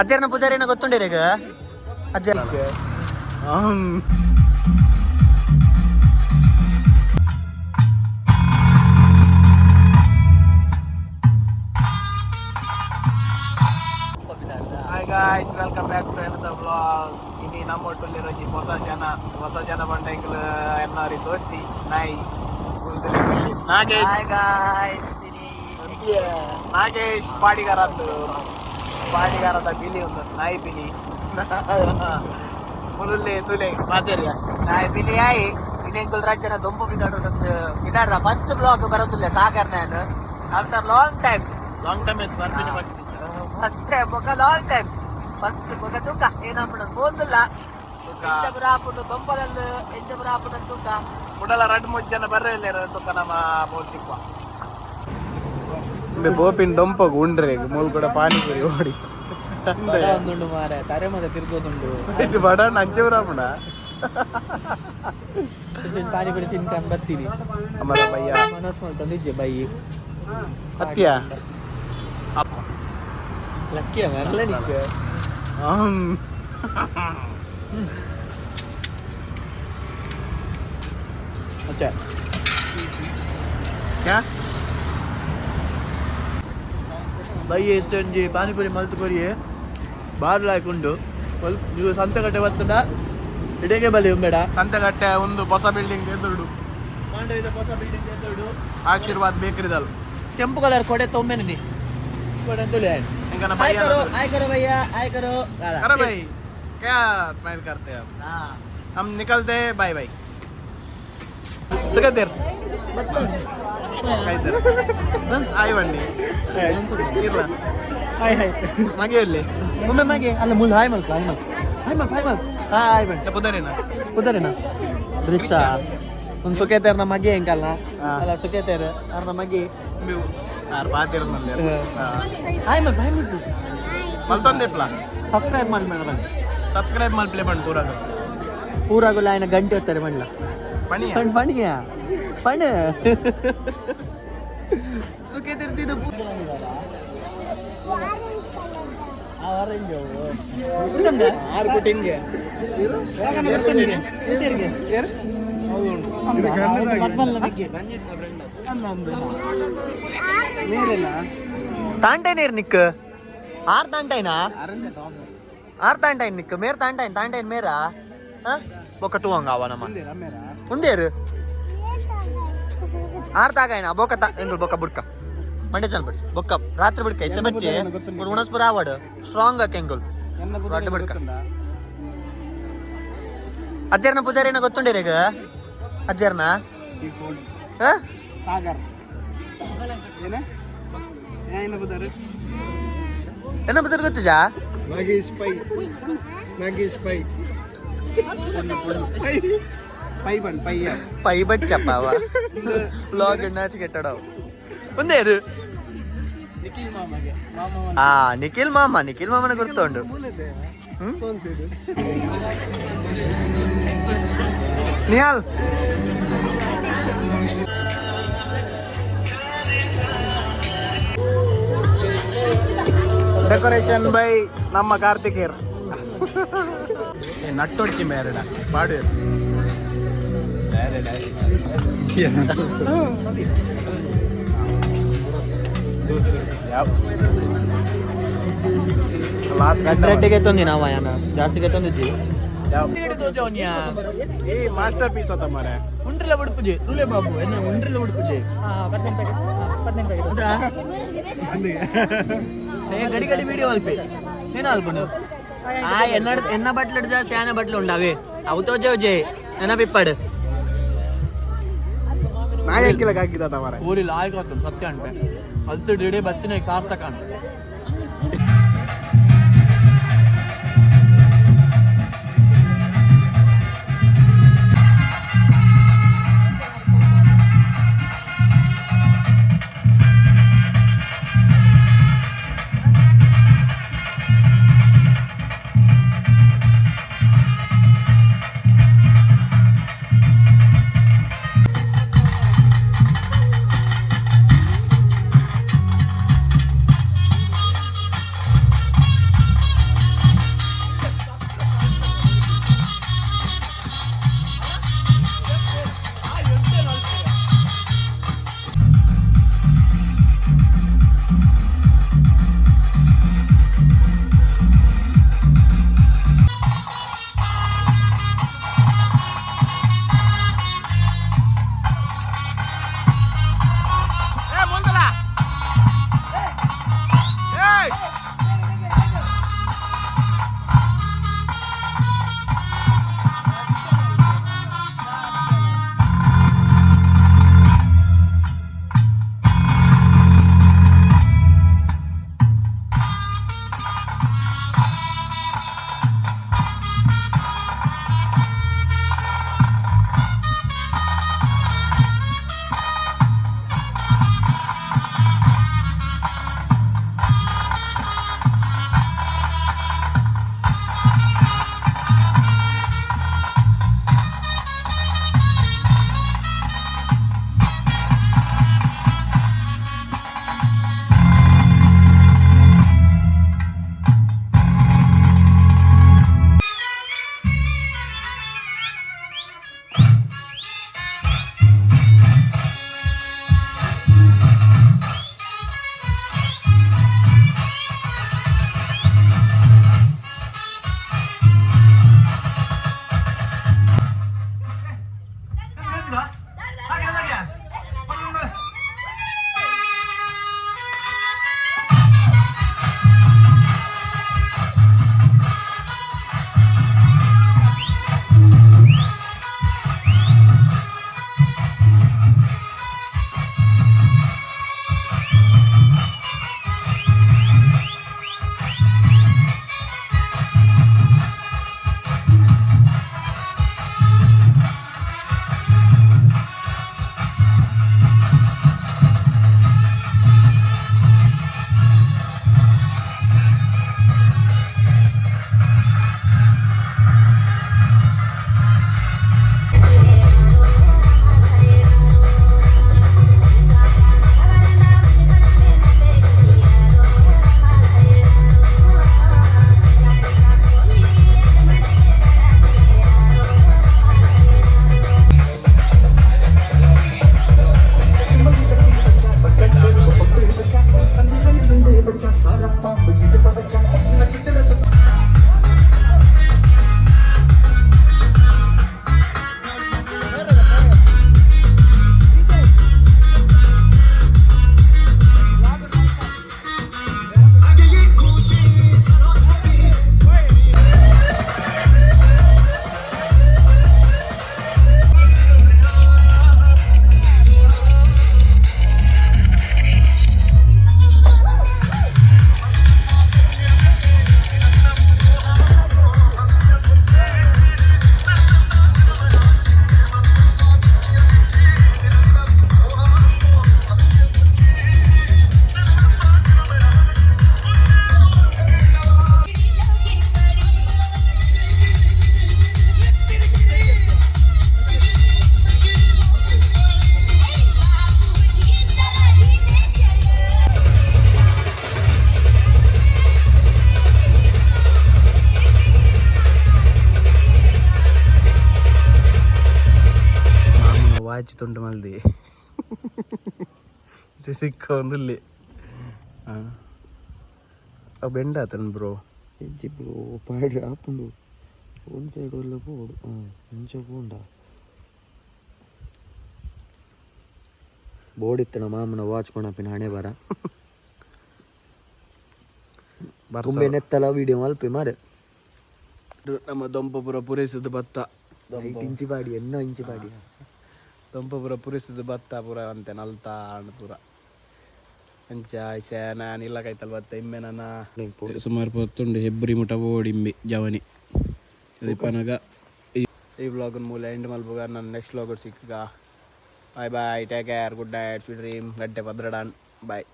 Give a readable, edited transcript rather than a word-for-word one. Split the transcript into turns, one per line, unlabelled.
ಅಜ್ಜರ್ನ ಪುಜಾರಿನ ಗೊತ್ತುಂಡಿರೇಗ ಅಜ್ಜರ್
Hi guys, welcome back to another vlog. Ini ನಮ್ಮ ಒಟ್ಟಲ್ಲಿರೋ ಹೊಸ ಜನ ಬಂದಂಗ್ಲ ಎನ್ನಾರಿ ದೋಸ್ತಿ ನಾಯಿ ನಾಗೇಶ್ ಪಾಡಿಗಾರದ ಬಿಲಿ ಒಂದು ನಾಯಿ ಬಿಲಿ ಮುರುಳ್ಳಿ ತುಲೆ ಮಾತೇರಿಯ
ನಾಯಿ ಬಿಲಿ ಆಯಿ ಇನ್ನೆಂಕುಲ್ ರಾಜ್ಯನ ದೊಂಬು ಬಿದ್ದಾಡ್ರ ಫಸ್ಟ್ ಬ್ಲಾಗ್ ಬರೋದಿಲ್ಲ ಸಾಗರ್ ನಾನು ಆಫ್ಟರ್ ಲಾಂಗ್ ಟೈಮ್
ಆಯ್ತು ಬರ್ತೀನಿ
ಫಸ್ಟ್ ಟೈಮ್ ఒక ಲಾಂಗ್ ಟೈಮ್ ಫಸ್ಟ್ ఒక ದುಃಖ ಏನಪ್ಪಣ ಹೋದಿಲ್ಲ ಎಂಜಬರಾಪುಡು ದೊಂಬಲಲ್ಲಿ ಎಂಜಬರಾಪುಡು ದುಃಖ
ಮುಡಲ 2-3 ಜನ ಬರ್ರಿಲ್ಲ ದುಃಖ ನಮ್ಮ ಬೋಲ್ ಸಿಕ್ಕುವ ಬೋಪಿನ ದೊಂಪಗು ಉಂಡ್ರೆ ಮೂಲ್ ಕೂಡ ಪಾನಿಪುರಿ ಓಡಿ
ಒಂದುಂಡು ಮಾರ ತರೆ ಮದ ತಿರ್ಗೋದುಂಡು
ಇದು ಬಡ ನಂಜವರಾಪುಣ
ಪಾನಿಪುರಿ ತಿನ್ಕೊಂಡು ಬರ್ತೀನಿ
ಅಮರ ಬಯ್ಯ
ಮನಸ್ ತಂದಿದ್ದೆ ಬೈ
ಹತ್ತಿಯ
ಲಕ್ಕಿಯ ಮರಲ ನಿಕ್ಕ अच्छा
क्या
भाई ಎಷ್ಟೊಂದು ಪಾನಿಪುರಿ ಮಲ್ತುಪುರಿ ಬಾರ್ ಲಾಯ್ಕೊಂಡು ನೀವು ಸಂತೆಗಟ್ಟೆ ಬರ್ತದ ಇಡೆಗೆ ಬಲಿ ಬೇಡ
ಸಂತೆಗಟ್ಟೆ ಒಂದು ಹೊಸ ಬಿಲ್ಡಿಂಗ್ ಎದುರುಡು
ಮಾಂಡವಿದ ಹೊಸ ಬಿಲ್ಡಿಂಗ್ ಎದುರುಡು
ಆಶೀರ್ವಾದ್ ಬೇಕರಿದಲ್ಲ
ಕೆಂಪು ಕಲರ್ ಕೊಡೆ ತೊಂಬೆನೆ ನೀ ಕೊಡೆ ತುಲೆ
इंगना
आय करो भैया आय करो
अरे भाई क्या स्माइल करते हैं हम निकलते हैं बाय बाय सुगदेर कायदर आई बन्नी इरला
हाय हाय
मागे इल्ली
मुंबई मागे अल्ल मुल हाय मल्क हाय बन
पुदरेना
ದೃಶ್ಯ ಒಂದು ಸುಖೇತರ್ನ ಮಗೆ ಹೆಂಗಲ್ಲ ಅಲ್ಲ ಸುಖೇತರ್ ಅವ್ರನ್ನ ಮಗೆ
ಯಾರು ಬಾತಿರನಲ್ಲಿ
ಹಾಯ್ ಮಲ್ ಬಾಯ್ ಮುಟ್ಟು
ಮಲ್ತೊಂದು ಪ್ಲಾ
ಸಬ್ಸ್ಕ್ರೈಬ್ ಮಾಡಿ ಮೇಡಮ್
ಸಬ್ಸ್ಕ್ರೈಬ್ ಮಾಡಿ ಪ್ಲೇ ಮಾಡಿ
ಪೂರಾಗಲ್ಲ ఆయన ಗಂಟೆ ಹೊತ್ತಾರೆ ಮಾಡಲ
ಪಣಿಯ
ಪಣಿಯ ಪಣ ಸುಖೇತರ್ ತಿದು ಆರೆಂಜ್ ಆರು ಕೋಟಿಂಗೆ ತಾಂಟೈನೇರ್ ನಿಕ್ ಆರ್ ತಾಂಟೈನಾ ಆರ್ ತಾಂಟೈನ್ ನಿಕ್ ಮೇರ್ ತಾಂಟೈನ್ ಮೇರಾ బొక్క టువంగ అవనమా ఉందేరు ఆర్ తాగాయన బొక్క ఎంగుల్ బొక్క బుడ్క మండే చల్బడి బొక్క రాత్రి బుడ్క ఇసే బచ్చి ఉణస్పుర ఆవాడు స్ట్రాంగ్ ಕೆಂಗುಲ್ ರೊಟ್ಟ ಬಡ್ಕ ಅಜ್ಜರ್ನ ಪುಜಾರಿನ ಗೊತ್ತುಂಡಿರೇಗ ಅಜ್ಜರ್ನ
ಸಾಗರ್ ಏನ ಬುದಾರೆ
ಎನ್ನ ಬುದಾರೆ ಗೊತ್ತುಜಾ
ನಾಗೇಶ್ ಪೈ
పై బట్టి చెప్పావా బ్లాగ్ ఎన్నాచి కెట్టడావు ఉందేరు నిఖిల్ మామని గుర్తుండు
ನಿಹಾಲ್ ಡೆಕೋರೇಷನ್ ಬೈ ನಮ್ಮ ಕಾರ್ತಿಕೇರ್ ನಟ್ಟೊಡ್ಚಿ ಮೇರಡ ಪಾಡು
ಗಂಟೆಗೆ ತಂದಿ ನಾವ ಜಾಸ್ತಿಗೆ ತಂದಿದ್ದಿ
ಮಾಸ್ಟರ್ ಪೀಸ್ ಅತ ಮಾರೆ
ಉಂಡ್ರಿಲ ಬುಡ್ಪುಜಿ ತುಲೆ ಬಾಬು ಎನ್ನ ಉಂಡ್ರಿಲ ಬುಡ್ಪುಜಿ గడి గడి వీడియో అల్పి నేను అల్పను ఎన్న బట్టలు చాలా బట్టలు ఉండవి అవుతో జే ఎన్న పిప్పాడు
ನಾಯಕಿಲ ಹಾಕಿದ ಮಾರೆ
ಊರಿ ಲಾಯ್ಕ ಸತ್ಯ ಅಂಟೆ ಅಲ್ತು ಡಿಡಿ ಬತ್ತಿನ ಸಾರ್ಥಕ ಅಂತ
ಎತ್ತುಂಟು ಮಲ್ದಿ ಸಿಕ್ಕ ಒಂದು ಇಲ್ಲಿ ಬೆಂಡ ಆತನ ಬ್ರೋ
ಹೆಜ್ಜೆ ಬ್ರೋ ಪಾಡಿ ಆಪುಂಡು ಒಂದು ಸೈಡ್ ಒಲ್ಲ ಪೋಡು ಮುಂಚೆ ಪೋಂಡ ಬೋರ್ಡ್ ಇತ್ತನ ಮಾಮನ ವಾಚ್ ಕೊಣಪಿನ ಹಣೆ ಬರ ಕುಂಬೆ ನೆತ್ತಲ ವಿಡಿಯೋ ಮಲ್ಪೆ ಮಾರೆ
ನಮ್ಮ ದೊಂಪಪುರ ಪೂರೈಸಿದ ಭತ್ತ
8 ಇಂಚಿ ಪಾಡಿ 9 ಇಂಚಿ ಪಾಡಿ
ದೊಂಪಪುರ ಪೂರೈಸಿದ ಭತ್ತ ಪೂರ ಅಂತೆ ನಲ್ತಾ ಪೂರ ಅಂಚ ನಾನು ಇಲ್ಲ ಕೈತಲ್ ಭತ್ತ ಇಮ್ಮೆ ನನ್ನ ಸುಮಾರು ಪೊತ್ತುಂಡು ಹೆಬ್ರಿ ಮುಟ ಓಡಿಂಬಿ ಜವನಿ ಅದಪ್ಪನಾಗ ಈ ವ್ಲಾಗನ್ ಮೂಲ ಎಂಡ್ ಮಲ್ಪುಗ ನನ್ನ ನೆಕ್ಸ್ಟ್ ವ್ಲಾಗ್ ಸಿಕ್ಕ bye bye take care good night sweet dream ಗಡ್ಡೆ ಭದ್ರಡಾನ್ ಬಾಯ್